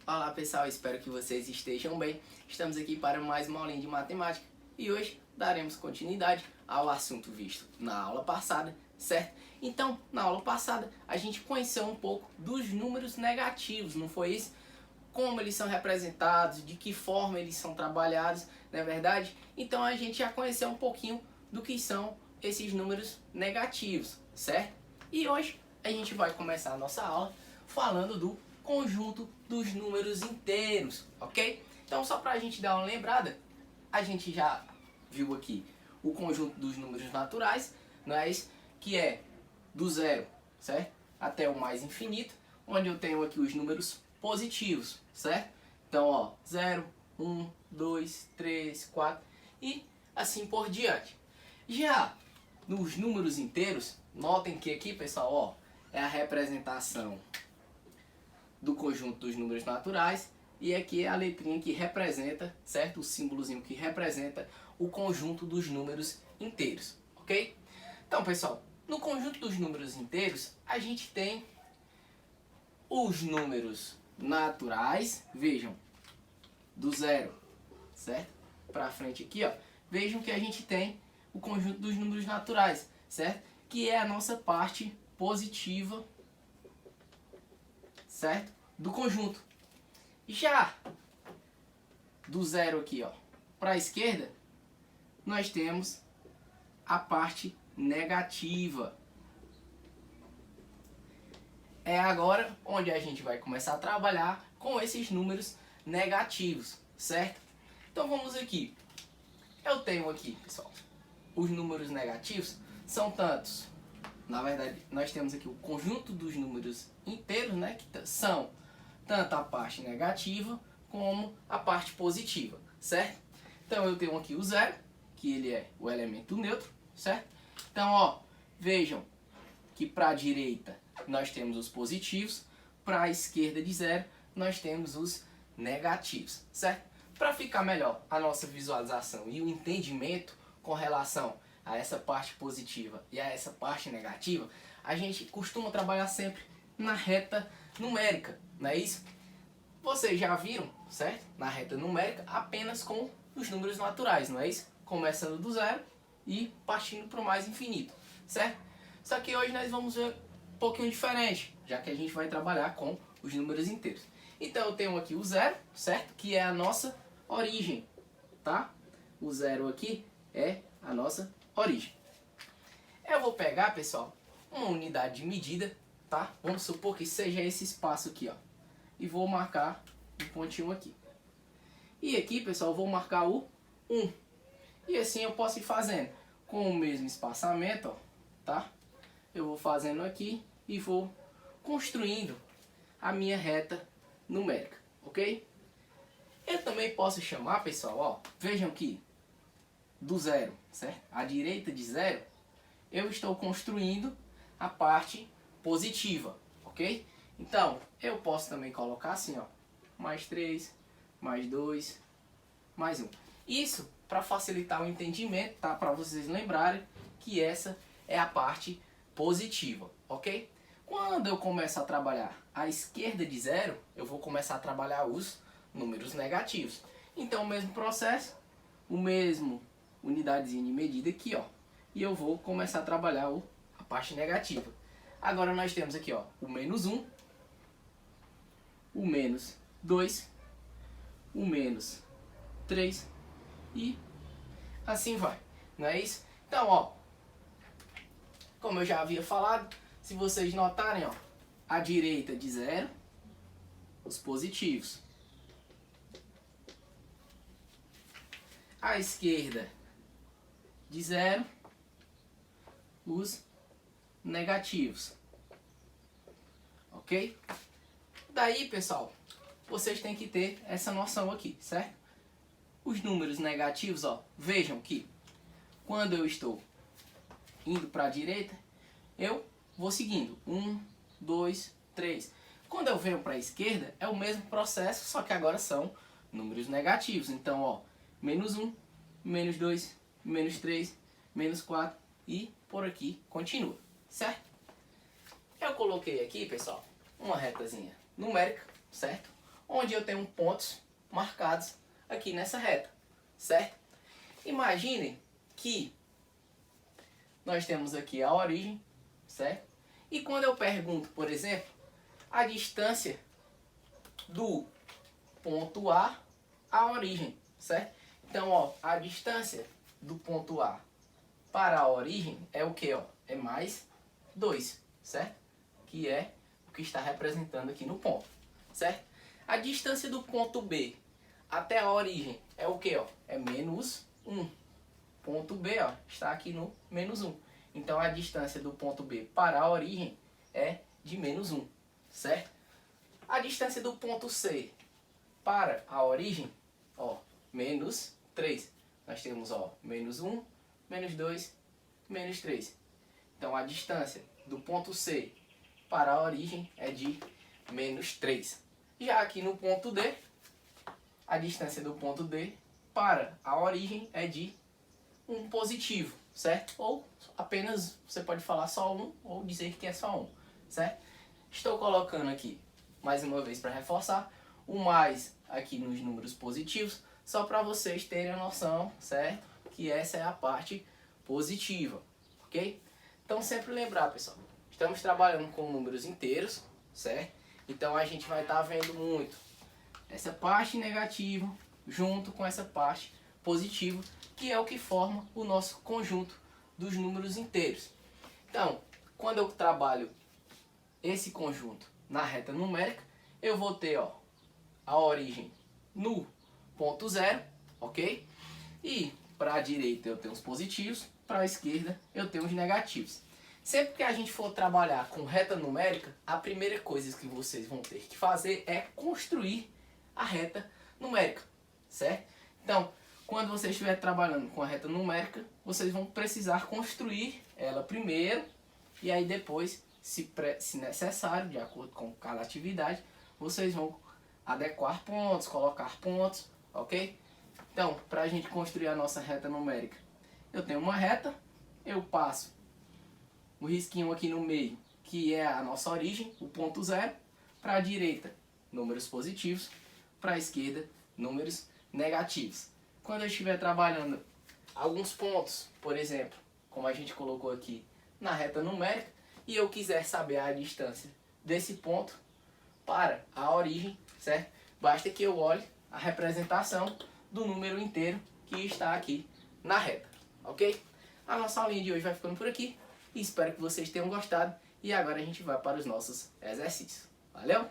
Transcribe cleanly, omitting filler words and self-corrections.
Olá pessoal, espero que vocês estejam bem. Estamos aqui para mais uma aulinha de matemática e hoje daremos continuidade ao assunto visto na aula passada, certo? Então, na aula passada a gente conheceu um pouco dos números negativos, não foi isso? Como eles são representados, de que forma eles são trabalhados, não é verdade? Então a gente já conheceu um pouquinho do que são esses números negativos, certo? E hoje a gente vai começar a nossa aula falando do conjunto dos números inteiros, ok? Então, só para a gente dar uma lembrada, a gente já viu aqui o conjunto dos números naturais, não é isso? Que é do zero, certo? Até o mais infinito, onde eu tenho aqui os números positivos, certo? Então, ó, 0, 1, 2, 3, 4 e assim por diante. Já nos números inteiros, notem que aqui, pessoal, ó, é a representação do conjunto dos números naturais e aqui é a letrinha que representa, certo? O símbolozinho que representa o conjunto dos números inteiros, ok? Então, pessoal, no conjunto dos números inteiros, a gente tem os números naturais, vejam, do zero, certo? Para frente aqui, ó, vejam que a gente tem o conjunto dos números naturais, certo? Que é a nossa parte positiva, certo? Do conjunto. Já do zero aqui, ó, para a esquerda, nós temos a parte negativa. É agora onde a gente vai começar a trabalhar com esses números negativos, certo? Então vamos aqui. Eu tenho aqui, pessoal, os números negativos são tantos. Na verdade, nós temos aqui o conjunto dos números inteiros, né, que são tanto a parte negativa como a parte positiva, certo? Então eu tenho aqui o zero, que ele é o elemento neutro, certo? Então, ó, vejam que para a direita nós temos os positivos, para a esquerda de zero nós temos os negativos, certo? Para ficar melhor a nossa visualização e o entendimento com relação a essa parte positiva e a essa parte negativa, a gente costuma trabalhar sempre na reta numérica, não é isso? Vocês já viram, certo? Na reta numérica apenas com os números naturais, não é isso? Começando do zero e partindo para o mais infinito, certo? Só que hoje nós vamos ver um pouquinho diferente, já que a gente vai trabalhar com os números inteiros. Então eu tenho aqui o zero, certo? Que é a nossa origem, tá? O zero aqui é a nossa origem. Eu vou pegar, pessoal, uma unidade de medida, tá? Vamos supor que seja esse espaço aqui, ó. E vou marcar um pontinho aqui. E aqui, pessoal, eu vou marcar o 1. E assim eu posso ir fazendo com o mesmo espaçamento, ó, tá? Eu vou fazendo aqui e vou construindo a minha reta numérica, ok? Eu também posso chamar, pessoal, ó, vejam que do zero, certo? À direita de zero, eu estou construindo a parte positiva, ok? Então, eu posso também colocar assim, ó, mais 3, mais 2, mais 1. Isso para facilitar o entendimento, tá? Para vocês lembrarem que essa é a parte positiva, ok? Quando eu começo a trabalhar à esquerda de zero, eu vou começar a trabalhar os números negativos. Então, o mesmo processo, o mesmo unidadezinha de medida aqui, ó, e eu vou começar a trabalhar a parte negativa. Agora nós temos aqui, ó, o menos 1, o menos 2, o menos 3 e assim vai, não é isso? Então, ó, como eu já havia falado, se vocês notarem, ó, à direita de zero, os positivos. À esquerda de zero, os negativos. Ok? Daí, pessoal, vocês têm que ter essa noção aqui, certo? Os números negativos, ó, vejam que quando eu estou indo para a direita, eu vou seguindo. 1, 2, 3. Quando eu venho para a esquerda, é o mesmo processo, só que agora são números negativos. Então, ó, menos 1, menos 2, menos 3, menos 4 e por aqui continua, certo? Eu coloquei aqui, pessoal, uma retazinha numérica, certo? onde eu tenho pontos marcados aqui nessa reta, certo? Imaginem que nós temos aqui a origem, certo? E quando eu pergunto, por exemplo, a distância do ponto A à origem, certo? Então, ó, a distância do ponto A para a origem é o que, ó? É mais 2, certo? Que é o que está representando aqui no ponto, certo? A distância do ponto B até a origem é o que, ó? É menos 1. Ponto B, ó, está aqui no menos 1. Então, a distância do ponto B para a origem é de menos 1, certo? A distância do ponto C para a origem, ó, menos 3. Nós temos, ó, menos 1, menos 2, menos 3. Então, a distância do ponto C para a origem é de menos 3. Já aqui no ponto D, a distância do ponto D para a origem é de 1 positivo, certo? Ou apenas, você pode falar só 1 ou dizer que é só 1, certo? Estou colocando aqui, mais uma vez para reforçar, o mais aqui nos números positivos, só para vocês terem a noção, certo? Que essa é a parte positiva, ok? Então sempre lembrar, pessoal, estamos trabalhando com números inteiros, certo? Então a gente vai estar vendo muito essa parte negativa junto com essa parte positiva, que é o que forma o nosso conjunto dos números inteiros. Então, quando eu trabalho esse conjunto na reta numérica, eu vou ter, ó, a origem no ponto 0, ok? E para a direita eu tenho os positivos, para a esquerda eu tenho os negativos. Sempre que a gente for trabalhar com reta numérica, a primeira coisa que vocês vão ter que fazer é construir a reta numérica, certo? Então, quando você estiver trabalhando com a reta numérica, vocês vão precisar construir ela primeiro, e aí depois, se necessário, de acordo com cada atividade, vocês vão adequar pontos, colocar pontos, ok? Então, para a gente construir a nossa reta numérica, eu tenho uma reta, eu passo o risquinho aqui no meio, que é a nossa origem, o ponto 0, para a direita, números positivos, para a esquerda, números negativos. Quando eu estiver trabalhando alguns pontos, por exemplo, como a gente colocou aqui na reta numérica, e eu quiser saber a distância desse ponto para a origem, certo? Basta que eu olhe a representação do número inteiro que está aqui na reta, ok? A nossa aulinha de hoje vai ficando por aqui, e espero que vocês tenham gostado, e agora a gente vai para os nossos exercícios. Valeu?